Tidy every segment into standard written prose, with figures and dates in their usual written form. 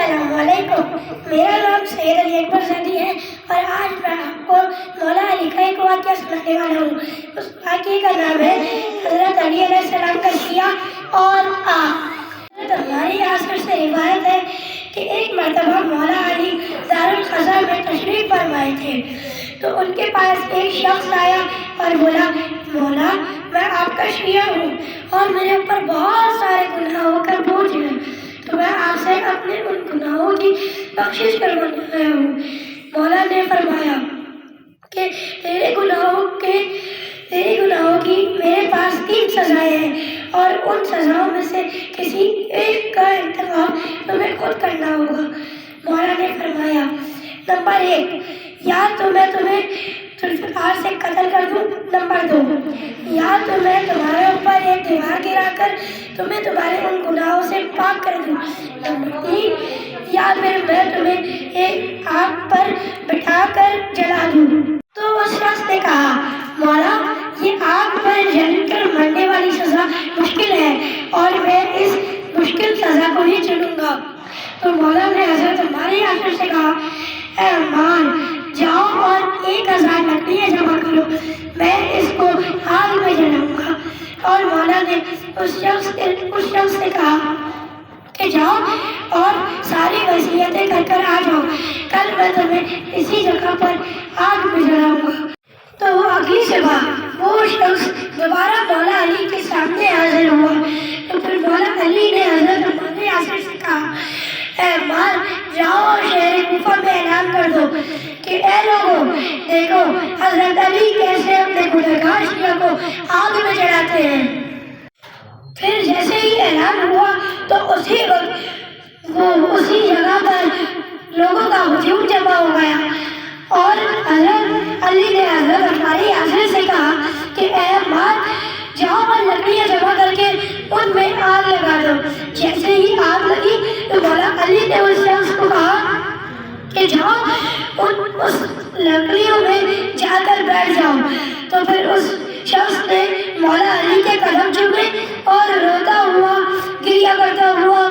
السلام علیکم، میرا نام سید علی اکبر زادی ہے اور آج میں آپ کو مولا علی کا ایک واقعہ سنانے والا ہوں۔ اس واقعے کا نام ہے حضرت علی علیہ السلام کا شیعہ اور حضرت ہماری یاسر سے روایت ہے کہ ایک مرتبہ مولا علی دارالخزا میں تشریف فرمائے تھے تو ان کے پاس ایک شخص آیا اور بولا، مولا میں آپ کا شیعہ ہوں اور میرے اوپر بہت سارے گناہوں کا بوجھ ہے، تو میں آپ سے اپنے ان گناہوں کی بخشش کروانے آیا ہوں۔ مولا نے فرمایا کہ تیرے گناہوں کی میرے پاس 3 سزائیں ہیں اور ان سزاؤں میں سے کسی ایک کا انتخاب تمہیں خود کرنا ہوگا۔ مولا نے فرمایا، نمبر 1، یا تو میں تمہیں ذوالفقار سے قتل کر دوں، نمبر 2، یا تو میں تمہارے اوپر ایک دیوار گرا کر تمہیں تمہارے ان گناہوں سے پاک کر دوں، نمبر 3، یا پھر میں تمہیں ایک آگ پر بٹھا کر جلا دوں۔ تو اس شخص نے کہا، مولا یہ آگ پر جل کر مرنے والی سزا مشکل ہے اور میں اس مشکل سزا کو ہی چنوں گا۔ تو مولا نے حضرت ہماری یاسر سے کہا، اے عمار جاؤ اور 1000 لکڑیاں جمع کرو، میں اس کو آگ میں جلاؤں گا۔ اور مولا نے اس شخص سے کہا کہ جاؤ اور ساری وصیتیں کر کر آ جاؤ، کل میں تمہیں اسی جگہ پر آگ میں جلاؤں گا۔ تو وہ اگلی صبح وہ شخص دوبارہ مولا علی کے سامنے حاضر ہوا تو پھر مولا علی نے حضرت ہمارے یاسر سے کہا، اے عمار جاؤ اور شہر کوفہ میں اعلان کر دو کہ اے لوگوں دیکھو حضرت علی کیسے اپنے گنہگار شیعہ کو آگ میں جلاتے ہیں۔ پھر جیسے ہی اعلان ہوا تو اسی وقت اسی جگہ پر لوگوں کا ہجوم جمع ہو گیا اور حضرت علی نے حضرت ہماری یاسر سے کہا کہ اے عمار جاؤ اور لکڑیاں جمع کر کے ان میں آگ لگا دو۔ جیسے ہی آگ لگی تو مولا علی نے اس شخص کو کہا کہ جاؤ اس لکڑیوں میں جا کر بیٹھ جاؤ۔ تو پھر اس شخص نے مولا علی کے قدم چومے اور روتا ہوا گریہ کرتا ہوا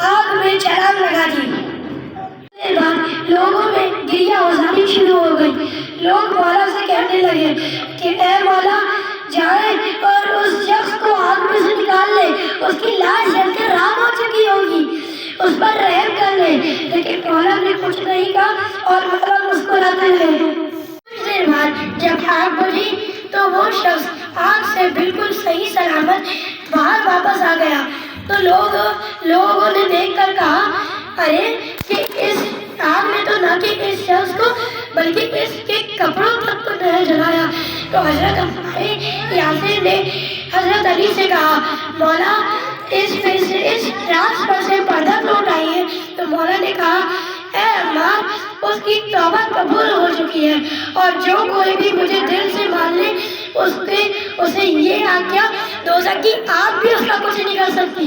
آگ میں چھلانگ لگا دی۔ اس کے بعد لوگوں میں گریہ وزاری شروع ہو گئی۔ لوگ مولا سے کہنے لگے کہ اے مولا جائیں اور اس شخص کو آگ میں سے نکال لے، اس کی لاش جل کر راکھ ہو چکی ہوگی، اس پر رحم کر لے۔ لیکن مولا نے کچھ نہیں کہا اور مولا مسکراتے رہے۔ کچھ دیر بعد جب آگ بجھی تو وہ شخص آگ سے بالکل صحیح سلامت باہر واپس آ گیا تو لوگوں نے دیکھ کر کہا، ارے کہ اس آگ نے تو نہ کہ اس شخص کو بلکہ اس کے کپڑوں تک کو نہیں جلایا۔ تو حضرت ہمارے یاسر نے حضرت علی سے کہا، مولا اس راز پر سے پردہ تو اٹھائیے۔ تو مولا نے کہا، اے عمار اس کی توبہ قبول ہو چکی ہے اور جو کوئی بھی مجھے دل سے مان لے اسے یہ آگیا دوزخ کی آگ بھی اس کا کچھ نہیں کر سکتی۔